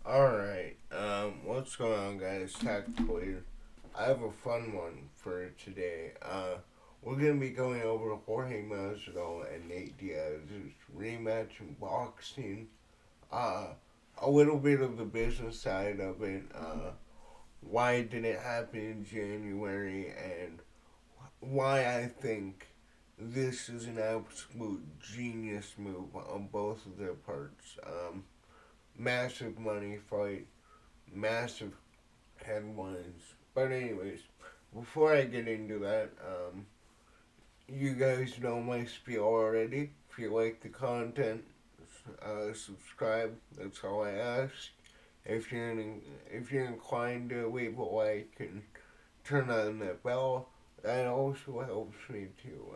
Alright, what's going on, guys? Tactical here. I have a fun one for today. We're going to be going over Jorge Masvidal and Nate Diaz's rematch in boxing. Uh, a little bit of the business side of it. Why did it happen in January, and why I think this is an absolute genius move on both of their parts. Massive money fight, massive headlines. But anyways, before I get into that, you guys know my spiel already. If you like the content, subscribe. That's all I ask. If you're inclined to leave a like and turn on that bell, that also helps me too.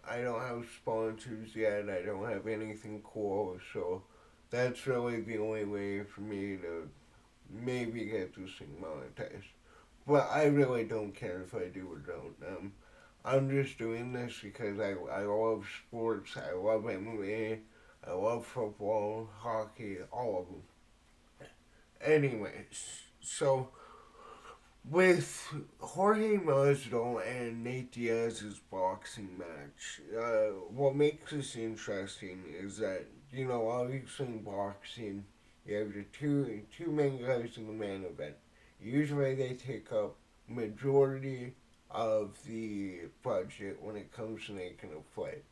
I don't have sponsors yet. I don't have anything cool, so that's really the only way for me to maybe get this thing monetized. But I really don't care if I do or don't. I'm just doing this because I love sports. I love MMA. I love football, hockey, all of them. Anyways, so with Jorge Masvidal and Nate Diaz's boxing match, what makes this interesting is that obviously in boxing, you have the two main guys in the main event. Usually, they take up majority of the budget when it comes to making a fight.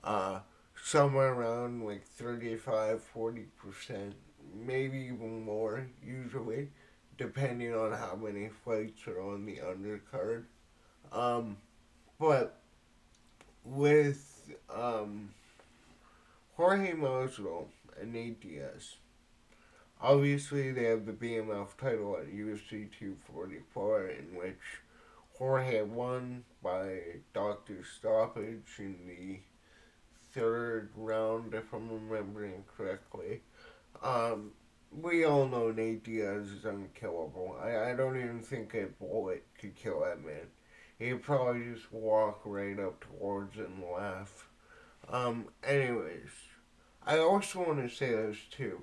Uh, Somewhere around like 35-40%, maybe even more usually, depending on how many fights are on the undercard. Um, but with Jorge Masvidal and Nate Diaz, obviously they have the BMF title at UFC 244, in which Jorge won by doctor stoppage in the third round, if I'm remembering correctly. Um, we all know Nate Diaz is unkillable. I don't even think a bullet could kill that man. He'd probably just walk right up towards it and laugh. Anyways, I also want to say this too.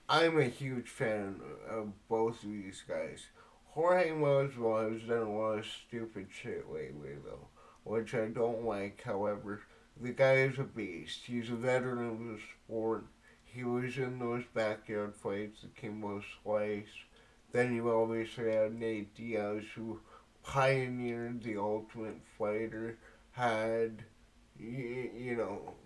I'm a huge fan of both of these guys. Jorge Masvidal has done a lot of stupid shit lately, though, which I don't like. However, the guy is a beast. He's a veteran of the sport. He was in those backyard fights, the Kimbo Slice. Then you obviously had Nate Diaz, who pioneered the Ultimate Fighter, had,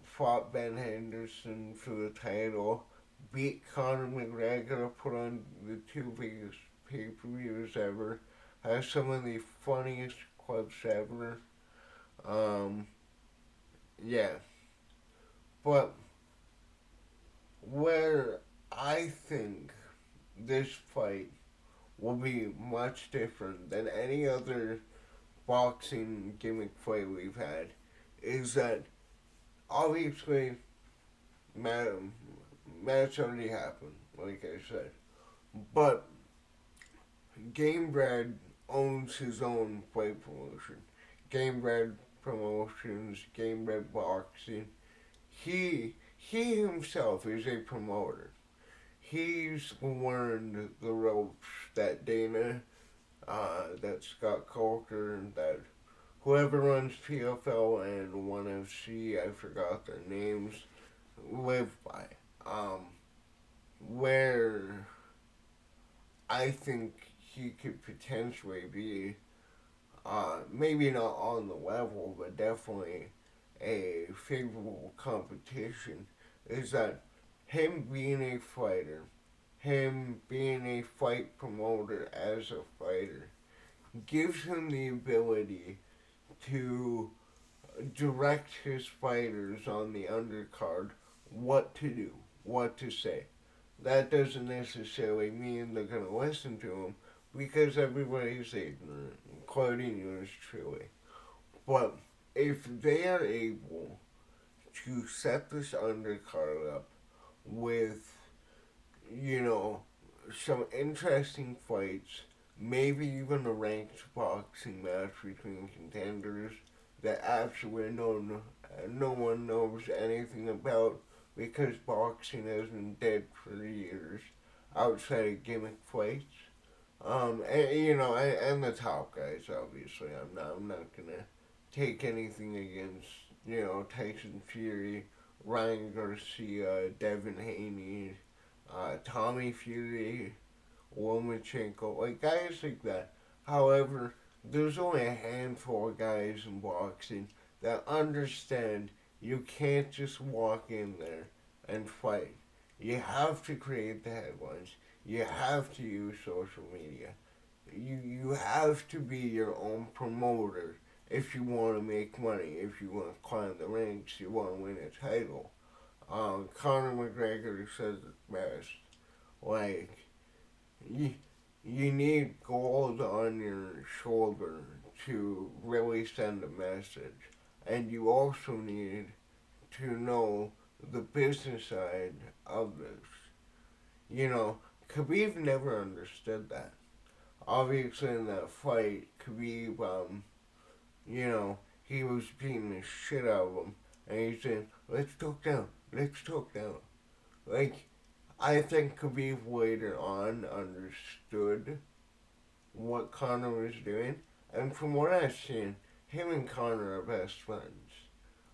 fought Ben Henderson for the title, beat Conor McGregor, put on the two biggest pay-per-views ever, has some of the funniest clips ever. Um, yeah, but where I think this fight will be much different than any other boxing gimmick fight we've had is that obviously match already happened, like I said, but Gamebred owns his own fight promotion. Gamebred Promotions, Gamebred Boxing. He himself is a promoter. He's learned the ropes that Dana, that Scott Coker, that whoever runs PFL and ONE FC, I forgot their names, live by. Um, where I think he could potentially be, maybe not on the level, but definitely a favorable competition, is that him being a fighter, him being a fight promoter as a fighter, gives him the ability to direct his fighters on the undercard what to do, what to say. That doesn't necessarily mean they're going to listen to him because everybody's ignorant, including yours truly. But if they are able to set this undercard up with, you know, some interesting fights, maybe even a ranked boxing match between contenders that absolutely no one knows anything about, because boxing has been dead for years outside of gimmick fights. And the top guys, obviously. I'm not gonna take anything against, Tyson Fury, Ryan Garcia, Devin Haney, Tommy Fury, Lomachenko, like guys like that. However, there's only a handful of guys in boxing that understand you can't just walk in there and fight. You have to create the headlines. You have to use social media. You have to be your own promoter if you want to make money, if you want to climb the ranks, you want to win a title. Conor McGregor says it best. Like, you, you need gold on your shoulder to really send a message. And you also need to know the business side of this. Khabib never understood that. Obviously, in that fight, Khabib, he was beating the shit out of him. And he said, let's talk down, let's talk down. Like, I think Khabib later on understood what Conor was doing. And from what I've seen, him and Conor are best friends.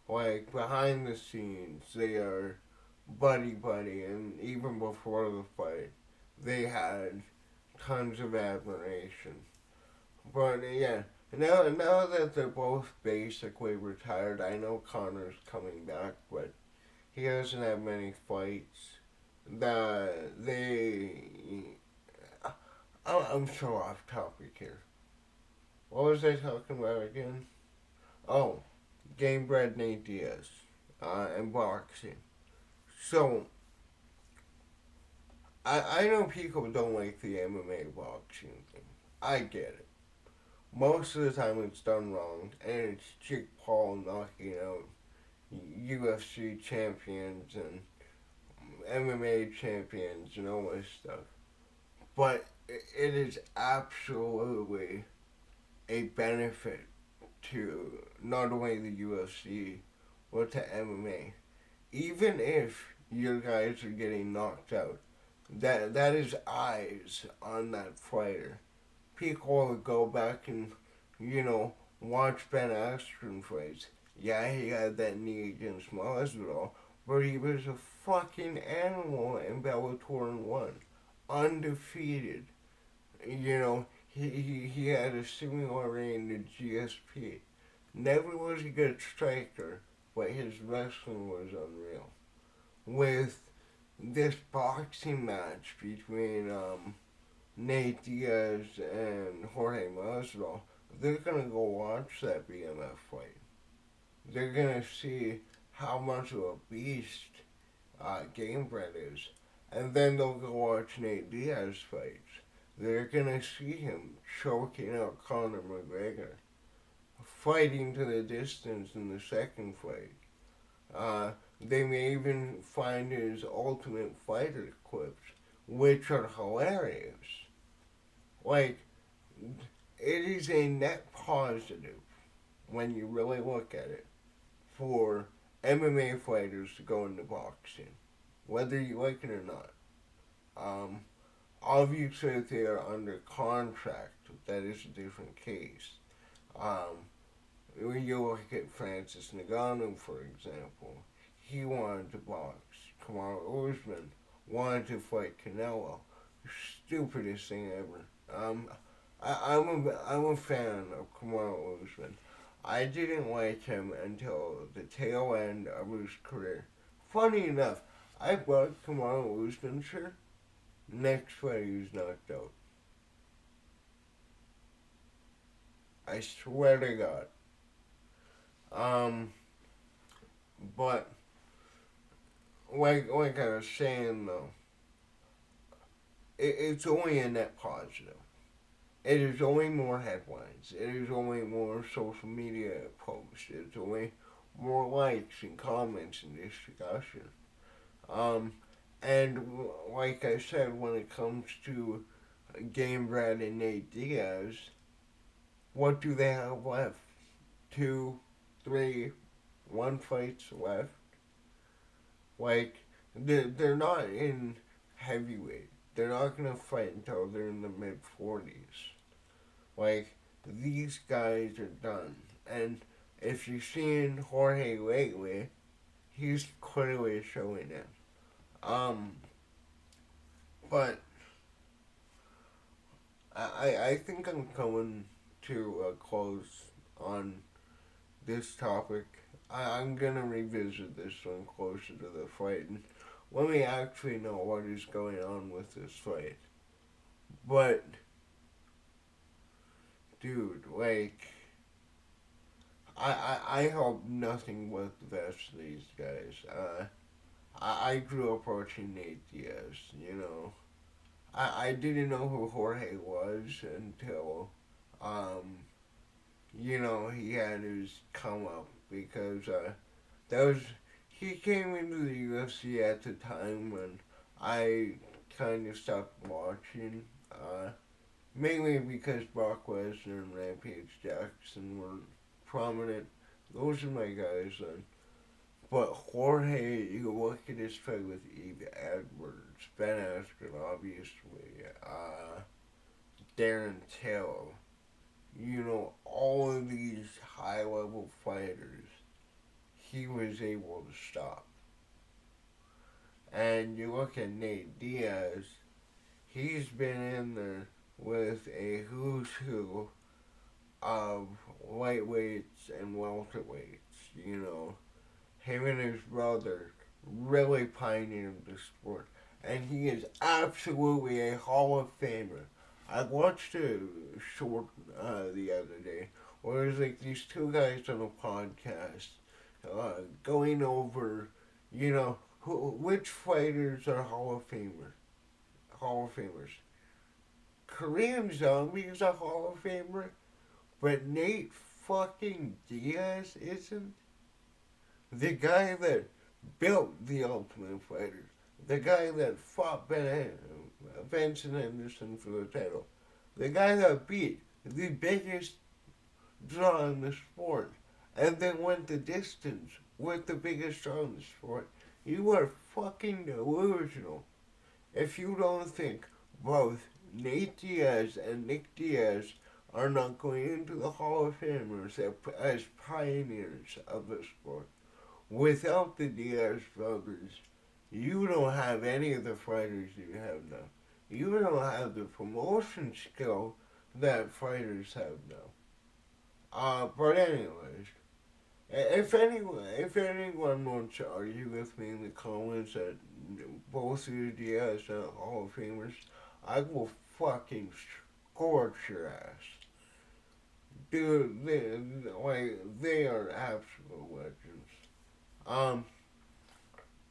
Like, behind the scenes, they are buddy buddy. And even before the fight, they had tons of admiration. But yeah, now that they're both basically retired, I know Connor's coming back, but he doesn't have many fights. I'm so off topic here. What was I talking about again? Oh, game bred Nate Diaz, and boxing. So I know people don't like the MMA boxing thing. I get it. Most of the time it's done wrong, and it's Jake Paul knocking out UFC champions and MMA champions and all this stuff. But it is absolutely a benefit to not only the UFC, but to MMA. Even if your guys are getting knocked out, that is eyes on that fighter. People will go back and, watch Ben Askren fights. Yeah, he had that knee against Masvidal, but he was a fucking animal in Bellator and won. Undefeated. He had a similar reign to GSP. Never was a good striker, but his wrestling was unreal. With this boxing match between Nate Diaz and Jorge Masvidal, they're gonna go watch that BMF fight. They're gonna see how much of a beast Gamebred is, and then they'll go watch Nate Diaz fights. They're gonna see him choking out Conor McGregor, fighting to the distance in the second fight. They may even find his Ultimate Fighter clips, which are hilarious. Like, it is a net positive when you really look at it for MMA fighters to go into boxing, whether you like it or not. Um, Obviously, if they are under contract, that is a different case. Um, when you look at Francis Ngannou, for example, he wanted to box. Kamaru Usman wanted to fight Canelo. Stupidest thing ever. I'm a fan of Kamaru Usman. I didn't like him until the tail end of his career. Funny enough, I bought Kamaru Usman shirt. Next fight he was knocked out. I swear to God. But like I was saying though, it's only a net positive. It is only more headlines. It is only more social media posts. It's only more likes and comments and discussion. Um, and like I said, when it comes to Gamebred and Nate Diaz, what do they have left? Two, three, one fights left. Like, they're not in heavyweight. They're not gonna fight until they're in the mid 40s. Like, these guys are done. And if you've seen Jorge lately, he's clearly showing it. Um, but I think I'm coming to a close on this topic. I'm gonna revisit this one closer to the fight and let me actually know what is going on with this fight. But, dude, like, I hope nothing but the best for these guys. I grew up watching Nate Diaz, you know. I didn't know who Jorge was until, um, he had his come up because that was he came into the UFC at the time when I kind of stopped watching. Mainly because Brock Lesnar and Rampage Jackson were prominent. Those are my guys then. But Jorge, you look at his fight with Eve Edwards, Ben Askren, obviously, Darren Till, all of these high level fighters, he was able to stop. And you look at Nate Diaz, he's been in there with a who's who of lightweights and welterweights, Him and his brother really pioneered the sport. And he is absolutely a Hall of Famer. I watched a short the other day where there's like these two guys on a podcast going over, which fighters are Hall of Famers. Korean Zombie is a Hall of Famer, but Nate fucking Diaz isn't. The guy that built the Ultimate Fighter, the guy that fought Benson Henderson for the title, the guy that beat the biggest draw in the sport, and then went the distance with the biggest draw in the sport. You are fucking delusional if you don't think both Nate Diaz and Nick Diaz are not going into the Hall of Famers as pioneers of the sport. Without the Diaz brothers, you don't have any of the fighters you have now. You don't have the promotion skill that fighters have now. But anyways, if anyone wants to argue with me in the comments that both of the Diaz are Hall of Famers, I will fucking scorch your ass. Dude, they are absolute legends. Um,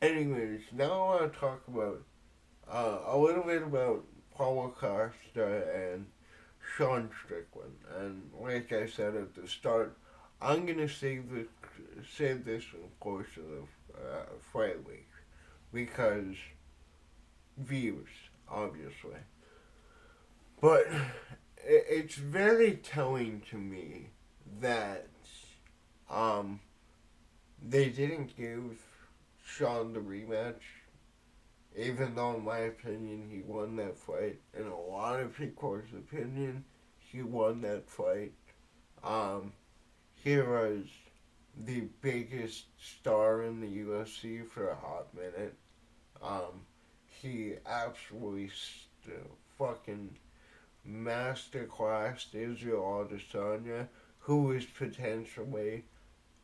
Anyways, now I want to talk about a little bit about Paulo Costa and Sean Strickland. And like I said at the start, I'm gonna save this of course to the fight week because views, obviously. But it's very telling to me that um, they didn't give Sean the rematch, even though, in my opinion, he won that fight. In a lot of people's opinion, he won that fight. Um, he was the biggest star in the UFC for a hot minute. Um, he absolutely fucking masterclassed Israel Adesanya, who is potentially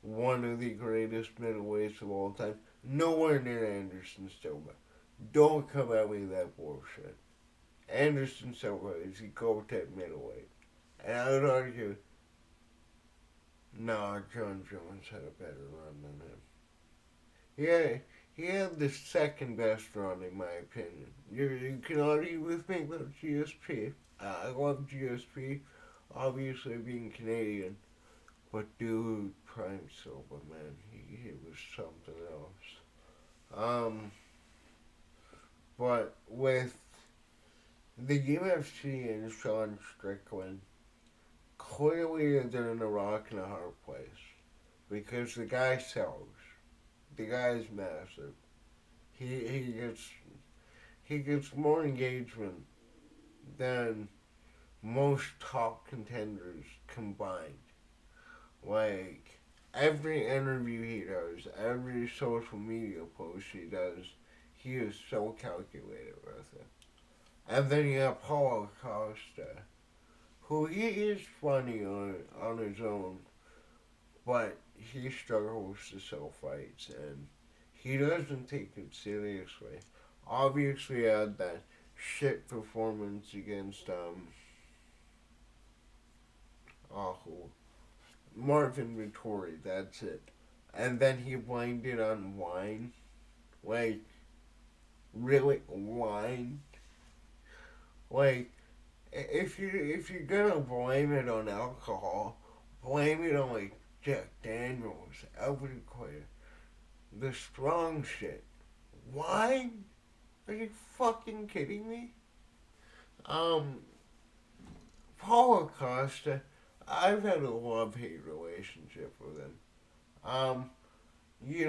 one of the greatest middleweights of all time. Nowhere near Anderson Silva. Don't come at me with that bullshit. Anderson Silva is the GOAT at middleweight. And I would argue, nah, John Jones had a better run than him. Yeah, he had the second best run in my opinion. You can argue with me about GSP. I love GSP, obviously being Canadian. But dude, Prime Silva, man, he was something else. But with the UFC and Sean Strickland, clearly they're in a rock and a hard place. Because the guy sells. The guy is massive. He gets more engagement than most top contenders combined. Like, every interview he does, every social media post he does, he is so calculated with it. And then you have Paulo Costa, who he is funny on his own, but he struggles to sell fights and he doesn't take it seriously. Obviously, he had that shit performance against oh, Marvin Vittori. That's it. And then he blamed it on wine. Like, really, wine? Like, if you're gonna blame it on alcohol, blame it on like Jack Daniels, Everclear, the strong shit. Wine? Are you fucking kidding me? Um, Paulo Costa, I've had a love-hate relationship with him. Um,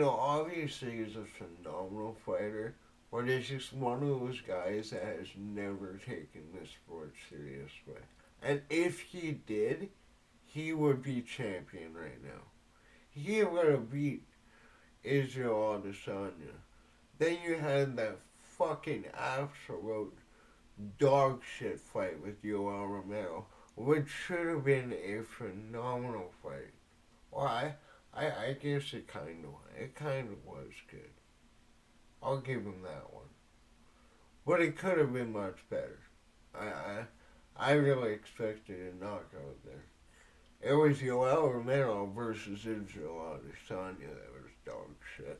obviously he's a phenomenal fighter, but he's just one of those guys that has never taken this sport seriously. And if he did, he would be champion right now. He would have beat Israel Adesanya. Then you had that fucking absolute dog shit fight with Yoel Romero, which should have been a phenomenal fight. Well, I guess it kind of was good. I'll give him that one. But it could have been much better. I, I, I really expected a knockout there. It was Yoel Romero versus Israel Adesanya that was dog shit.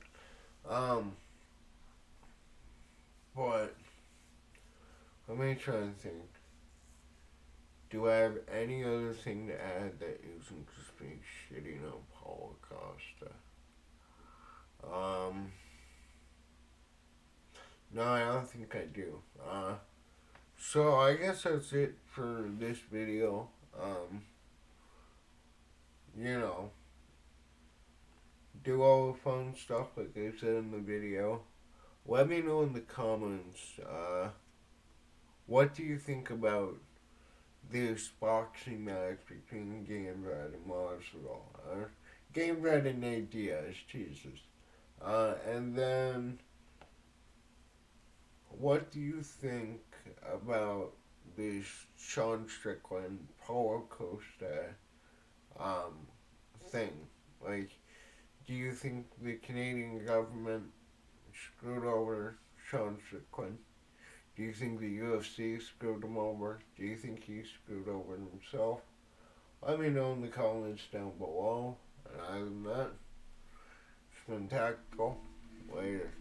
Um, but let me try and think. Do I have any other thing to add that isn't just me shitting on Paulo Costa? Um, no, I don't think I do. So I guess that's it for this video. You know, do all the fun stuff like I said in the video. Let me know in the comments, what do you think about this boxing match between Gamrot and Masvidal? Gamrot and Nate Diaz, Jesus. And then, what do you think about this Sean Strickland, Paulo Costa, thing? Like, do you think the Canadian government screwed over Sean Strickland? Do you think the UFC screwed him over? Do you think he screwed over himself? Let me know in the comments down below. And other than that, it's been Tactical. Later.